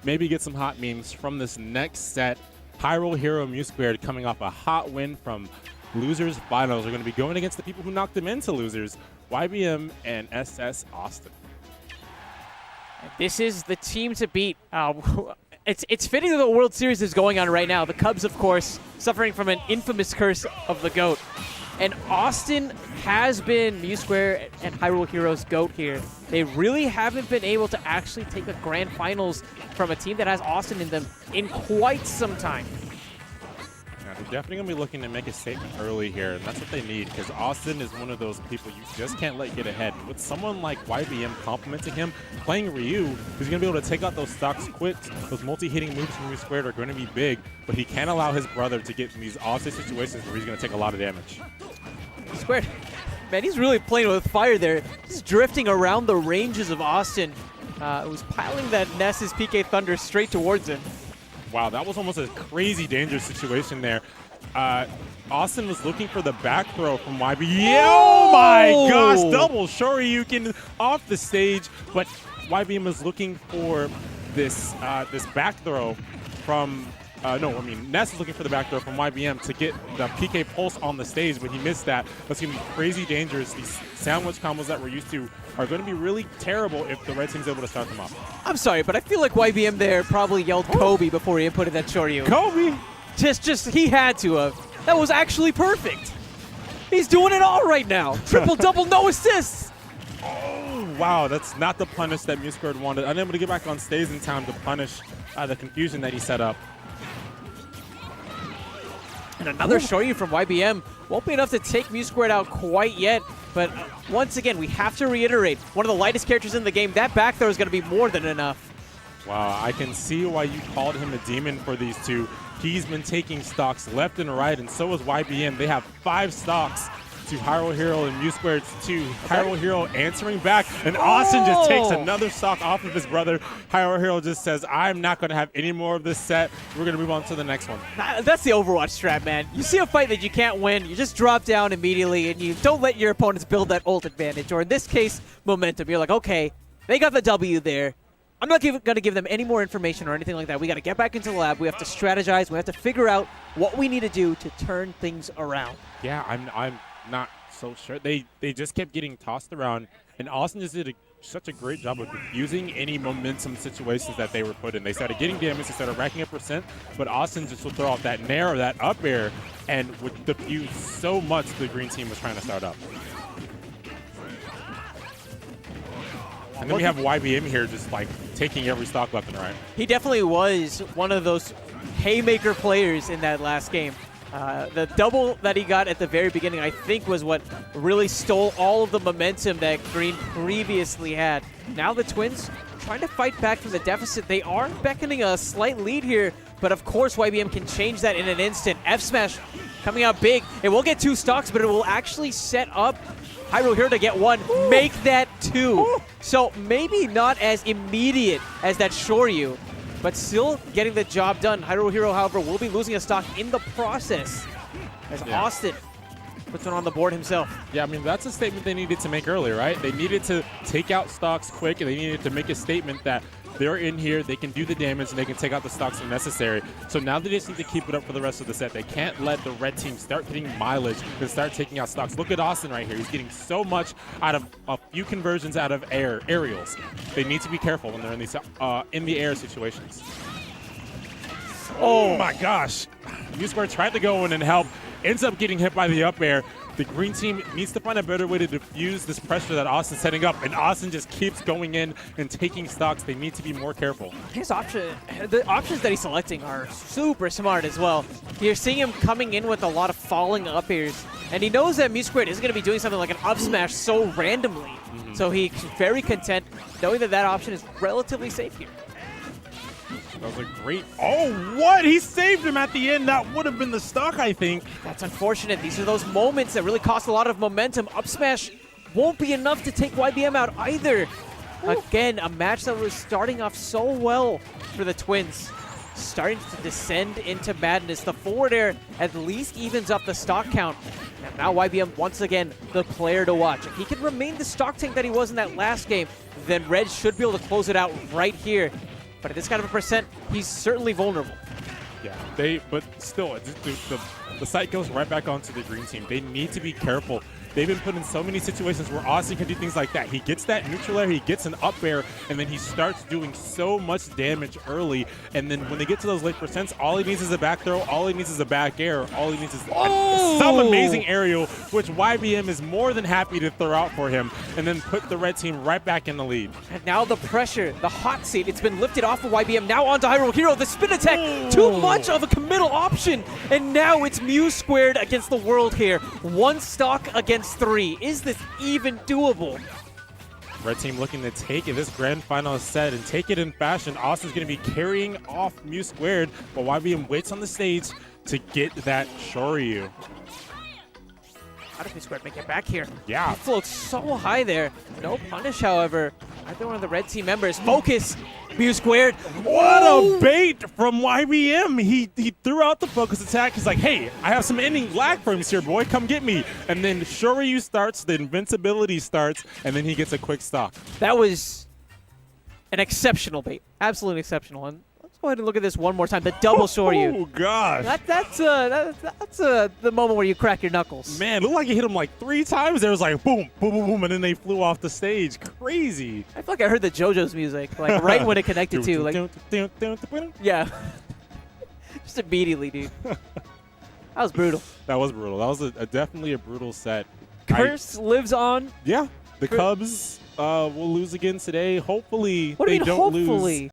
maybe get some hot memes from this next set. Hyrule Hero M² coming off a hot win from Losers Finals. Are going to be going against the people who knocked them into Losers, Y.b.M and SS Awestin. This is the team to beat. It's fitting that the World Series is going on right now. The Cubs, of course, suffering from an infamous curse of the GOAT. And Awestin has been M² and Hyrule Heroes' GOAT here. They really haven't been able to actually take a grand finals from a team that has Awestin in them in quite some time. Yeah, they're definitely going to be looking to make a statement early here, and that's what they need, because Awestin is one of those people you just can't let get ahead. With someone like Y.b.M complimenting him, playing Ryu, who's going to be able to take out those stocks quick. Those multi-hitting moves from M² are going to be big, but he can't allow his brother to get in these Awestin situations where he's going to take a lot of damage. M², man, he's really playing with fire there. He's drifting around the ranges of Awestin. It was piling that Ness's PK Thunder straight towards him. Wow, that was almost a crazy dangerous situation there. Awestin was looking for the back throw from Y.b. Oh my gosh, double Shoryuken off the stage, but Y.b.M was looking for this this back throw from Ness is looking for the back throw from Y.b.M to get the PK pulse on the stage, but he missed that. That's going to be crazy dangerous. These sandwich combos that we're used to are going to be really terrible if the red team's able to start them up. I'm sorry, but I feel like Y.b.M there probably yelled Kobe before he inputted that Shoryu. Kobe! Just he had to have. That was actually perfect. He's doing it all right now. Triple-double, no assists. Oh, wow, that's not the punish that M² wanted. Unable to get back on stage in time to punish the confusion that he set up. And another Shoryu from Y.b.M. Won't be enough to take M² out quite yet, but once again, we have to reiterate, one of the lightest characters in the game, that back throw is going to be more than enough. Wow, I can see why you called him a demon for these two. He's been taking stocks left and right, and so is Y.b.M. They have 5 stocks to Hyrule Hero and M²'s 2. Hyrule Hero answering back, and Awestin just takes another stock off of his brother. Hyrule Hero just says, I'm not going to have any more of this set. We're going to move on to the next one. That's the Overwatch strat, man. You see a fight that you can't win, you just drop down immediately, and you don't let your opponents build that ult advantage, or in this case, momentum. You're like, okay, they got the W there. I'm not going to give them any more information or anything like that. We got to get back into the lab. We have to strategize. We have to figure out what we need to do to turn things around. Yeah, I'm not so sure. They just kept getting tossed around, and Awestin just did such a great job of diffusing any momentum situations that they were put in. They started getting damage, they started racking up percent, but Awestin just would throw off that nair or that up air and would diffuse so much the green team was trying to start up. And then we have Y.b.M here just like taking every stock left and right. He definitely was one of those haymaker players in that last game. The double that he got at the very beginning, I think, was what really stole all of the momentum that Green previously had. Now the Twins trying to fight back from the deficit. They are beckoning a slight lead here, but of course Y.b.M can change that in an instant. F smash coming out big. It will get 2 stocks, but it will actually set up Hyrule Hero to get 1, make that 2. So maybe not as immediate as that Shoryu, but still getting the job done. Hyrule Hero, however, will be losing a stock in the process as Awestin puts one on the board himself. Yeah, I mean, that's a statement they needed to make earlier, right? They needed to take out stocks quick, and they needed to make a statement that they're in here, they can do the damage, and they can take out the stocks when necessary. So now they just need to keep it up for the rest of the set. They can't let the red team start getting mileage and start taking out stocks. Look at Awestin right here. He's getting so much out of a few conversions out of aerials. They need to be careful when they're in these in the air situations. Oh my gosh. M² tried to go in and help, ends up getting hit by the up air. The green team needs to find a better way to diffuse this pressure that Awestin's setting up, and Awestin just keeps going in and taking stocks. They need to be more careful. The options that he's selecting are super smart as well. You're seeing him coming in with a lot of falling up airs, and he knows that M² isn't going to be doing something like an up smash so randomly. So he's very content knowing that that option is relatively safe here. That was a great... Oh, what? He saved him at the end. That would have been the stock, I think. That's unfortunate. These are those moments that really cost a lot of momentum. Up smash won't be enough to take Y.b.M out either. Again, a match that was starting off so well for the Twins. Starting to descend into madness. The forward air at least evens up the stock count. And now Y.b.M, once again, the player to watch. If he can remain the stock tank that he was in that last game, then Red should be able to close it out right here. But at this kind of a percent, he's certainly vulnerable. Yeah, but still, the sight goes right back onto the green team. They need to be careful. They've been put in so many situations where Awestin can do things like that. He gets that neutral air, he gets an up air, and then he starts doing so much damage early. And then when they get to those late percents, all he needs is a back throw, all he needs is a back air, all he needs is some amazing aerial, which Y.b.M is more than happy to throw out for him, and then put the red team right back in the lead. And now the pressure, the hot seat, it's been lifted off of Y.b.M. Now onto Hyrule Hero, the spin attack, too much of a committal option. And now it's Mew squared against the world here. One stock against 3. Is this even doable? Red team looking to take this grand final set and take it in fashion. Awestin's going to be carrying off Mew squared, but Y.b.M waits on the stage to get that Shoryu. How does Mew squared make it back here? Yeah. He floats so high there. No punish, however. Either one of the red team members. Focus! Mew squared. What a bait from Y.b.M. He threw out the focus attack. He's like, hey, I have some ending lag frames here, boy. Come get me. And then Shoryu starts, the invincibility starts, and then he gets a quick stock. That was an exceptional bait. Absolutely exceptional. And let's go ahead and look at this one more time. The double Shoryu. Oh, gosh. That's the moment where you crack your knuckles. Man, it looked like he hit him like 3 times. There was like boom, boom, boom, boom, and then they flew off the stage. Crazy. I feel like I heard the JoJo's music, like right when it connected to, like, yeah. Just immediately, dude. That was brutal. That was brutal. That was definitely a brutal set. Curse lives on. Yeah, the Cubs will lose again today. Hopefully What do they you mean, don't hopefully? lose.